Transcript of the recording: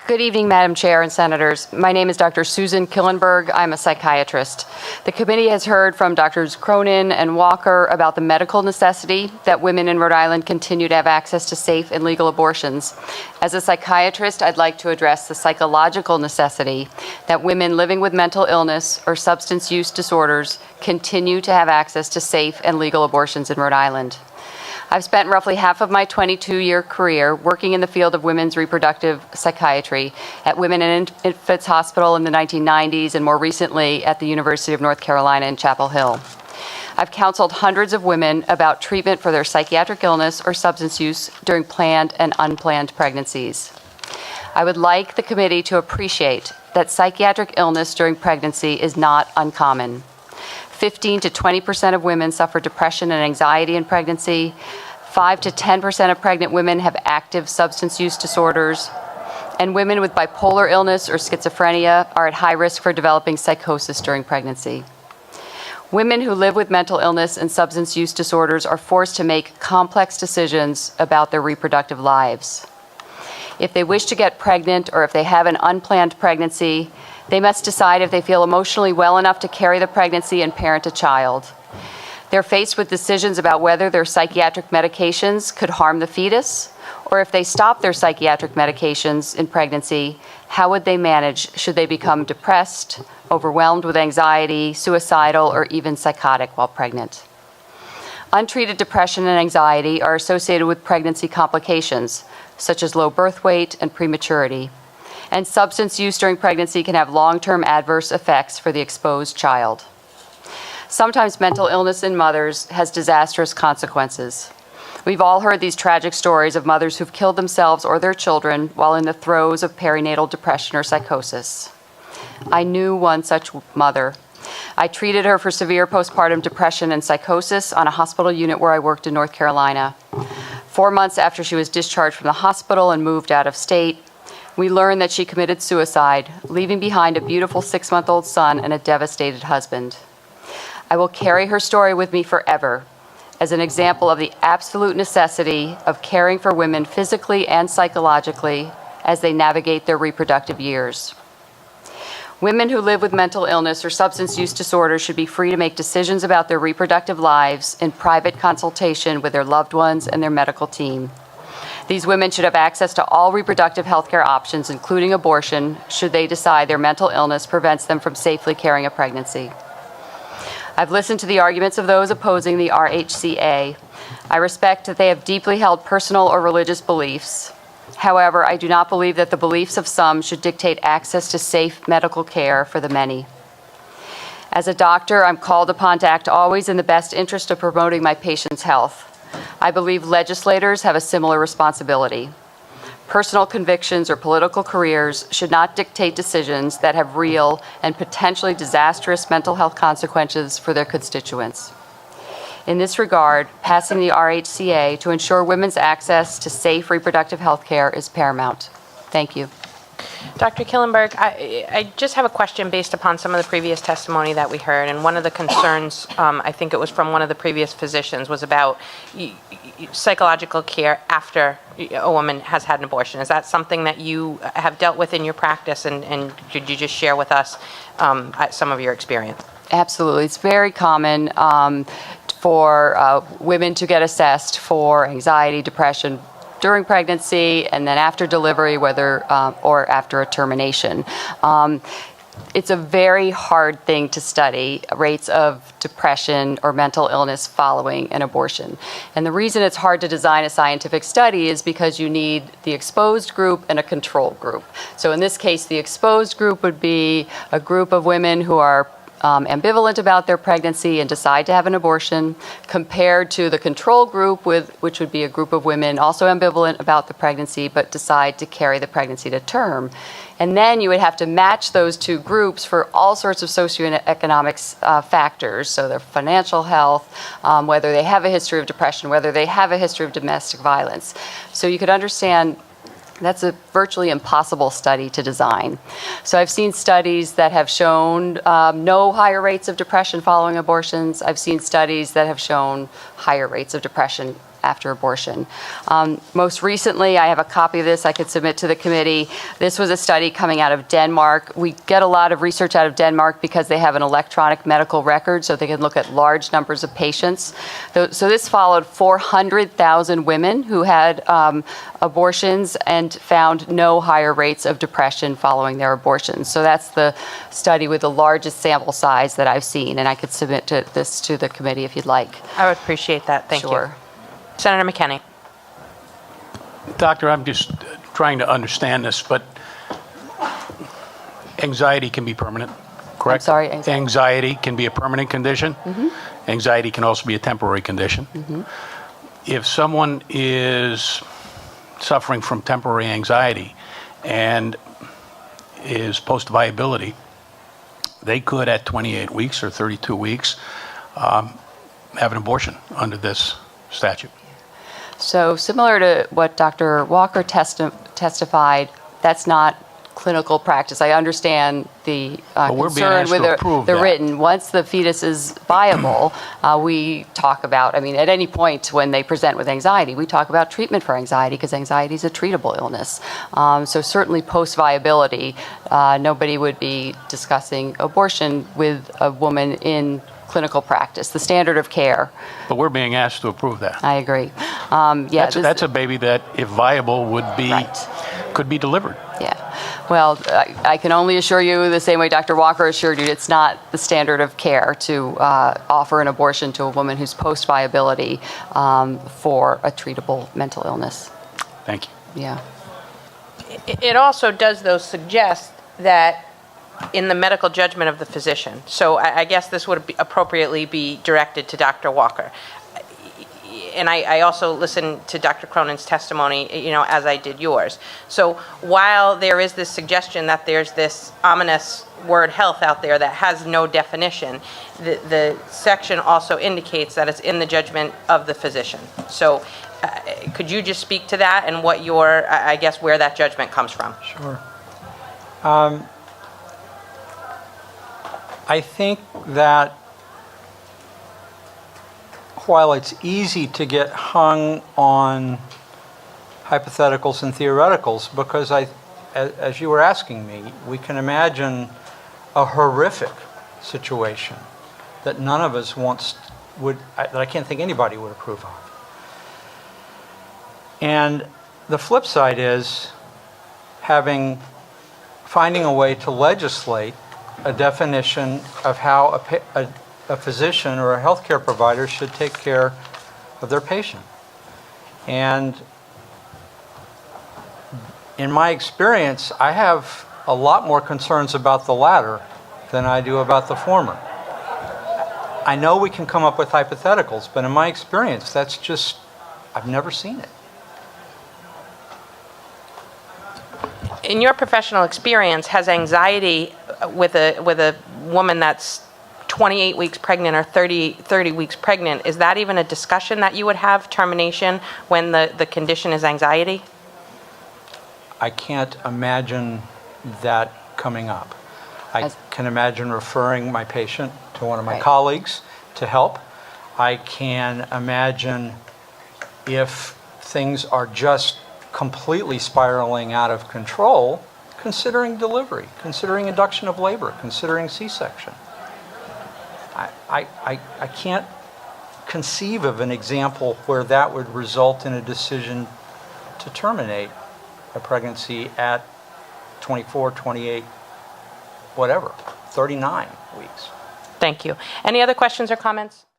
Good evening, Madam Chair and Senators. My name is Dr. Susan Killenberg. I'm a psychiatrist. The committee has heard from Drs. Cronin and Walker about the medical necessity that women in Rhode Island continue to have access to safe and legal abortions. As a psychiatrist, I'd like to address the psychological necessity that women living with mental illness or substance use disorders continue to have access to safe and legal abortions in Rhode Island. I've spent roughly half of my 22-year career working in the field of women's reproductive psychiatry at Women and Infants Hospital in the 1990s and more recently at the University of North Carolina in Chapel Hill. I've counseled hundreds of women about treatment for their psychiatric illness or substance use during planned and unplanned pregnancies. I would like the committee to appreciate that psychiatric illness during pregnancy is not uncommon. 15 to 20% of women suffer depression and anxiety in pregnancy. 5 to 10% of pregnant women have active substance use disorders. And women with bipolar illness or schizophrenia are at high risk for developing psychosis during pregnancy. Women who live with mental illness and substance use disorders are forced to make complex decisions about their reproductive lives. If they wish to get pregnant or if they have an unplanned pregnancy, they must decide if they feel emotionally well enough to carry the pregnancy and parent a child. They're faced with decisions about whether their psychiatric medications could harm the fetus, or if they stop their psychiatric medications in pregnancy, how would they manage should they become depressed, overwhelmed with anxiety, suicidal, or even psychotic while pregnant. Untreated depression and anxiety are associated with pregnancy complications, such as low birth weight and prematurity. And substance use during pregnancy can have long-term adverse effects for the exposed child. Sometimes mental illness in mothers has disastrous consequences. We've all heard these tragic stories of mothers who've killed themselves or their children while in the throes of perinatal depression or psychosis. I knew one such mother. I treated her for severe postpartum depression and psychosis on a hospital unit where I worked in North Carolina. 4 months after she was discharged from the hospital and moved out of state, we learned that she committed suicide, leaving behind a beautiful 6-month-old son and a devastated husband. I will carry her story with me forever as an example of the absolute necessity of caring for women physically and psychologically as they navigate their reproductive years. Women who live with mental illness or substance use disorders should be free to make decisions about their reproductive lives in private consultation with their loved ones and their medical team. These women should have access to all reproductive health care options, including abortion, should they decide their mental illness prevents them from safely carrying a pregnancy. I've listened to the arguments of those opposing the RHCA. I respect that they have deeply held personal or religious beliefs. However, I do not believe that the beliefs of some should dictate access to safe medical care for the many. As a doctor, I'm called upon to act always in the best interest of promoting my patients' health. I believe legislators have a similar responsibility. Personal convictions or political careers should not dictate decisions that have real and potentially disastrous mental health consequences for their constituents. In this regard, passing the RHCA to ensure women's access to safe reproductive health care is paramount. Thank you. Dr. Killenberg, I just have a question based upon some of the previous testimony that we heard, and one of the concerns, I think it was from one of the previous physicians, was about psychological care after a woman has had an abortion. Is that something that you have dealt with in your practice, and could you just share with us some of your experience? Absolutely. It's very common for women to get assessed for anxiety, depression, during pregnancy and then after delivery, whether or after a termination. It's a very hard thing to study, rates of depression or mental illness following an abortion. And the reason it's hard to design a scientific study is because you need the exposed group and a control group. So in this case, the exposed group would be a group of women who are ambivalent about their pregnancy and decide to have an abortion, compared to the control group, which would be a group of women also ambivalent about the pregnancy but decide to carry the pregnancy to term. And then you would have to match those two groups for all sorts of socioeconomic factors, so their financial health, whether they have a history of depression, whether they have a history of domestic violence. So you could understand that's a virtually impossible study to design. So I've seen studies that have shown no higher rates of depression following abortions. I've seen studies that have shown higher rates of depression after abortion. Most recently, I have a copy of this I could submit to the committee. This was a study coming out of Denmark. We get a lot of research out of Denmark because they have an electronic medical record, so they can look at large numbers of patients. So this followed 400,000 women who had abortions and found no higher rates of depression following their abortions. So that's the study with the largest sample size that I've seen, and I could submit this to the committee if you'd like. I would appreciate that. Thank you. Sure. Senator McKinney. Doctor, I'm just trying to understand this, but anxiety can be permanent, correct? I'm sorry, anxiety? Anxiety can be a permanent condition. Mm-hmm. Anxiety can also be a temporary condition. Mm-hmm. If someone is suffering from temporary anxiety and is post-viability, they could at 28 weeks or 32 weeks have an abortion under this statute. So similar to what Dr. Walker testified, that's not clinical practice. I understand the we're being concern asked with to approve the that. written. Once the fetus is viable, we talk about, at any point when they present with anxiety, we talk about treatment for anxiety because anxiety is a treatable illness. So certainly post-viability, nobody would be discussing abortion with a woman in clinical practice, the standard of care. But we're being asked to approve that. I agree. That's a baby that, if viable, could be delivered. Yeah. Well, I can only assure you the same way Dr. Walker assured you, it's not the standard of care to offer an abortion to a woman who's post-viability for a treatable mental illness. Thank you. Yeah. It also does, though, suggest that in the medical judgment of the physician. So I guess this would appropriately be directed to Dr. Walker. And I also listened to Dr. Cronin's testimony, as I did yours. So while there is this suggestion that there's this ominous word health out there that has no definition, the section also indicates that it's in the judgment of the physician. So could you just speak to that and what where that judgment comes from? Sure. I think that while it's easy to get hung on hypotheticals and theoreticals, because as you were asking me, we can imagine a horrific situation that none of us that I can't think anybody would approve of. And the flip side is finding a way to legislate a definition of how a physician or a healthcare provider should take care of their patient. And in my experience, I have a lot more concerns about the latter than I do about the former. I know we can come up with hypotheticals, but in my experience, I've never seen it. In your professional experience, has anxiety with a woman that's 28 weeks pregnant or 30 weeks pregnant, is that even a discussion that you would have, termination, when the condition is anxiety? I can't imagine that coming up. I can imagine referring my patient to one of my colleagues to help. I can imagine if things are just completely spiraling out of control, considering delivery, considering induction of labor, considering C-section. I can't conceive of an example where that would result in a decision to terminate a pregnancy at 24, 28, whatever, 39 weeks. Thank you. Any other questions or comments?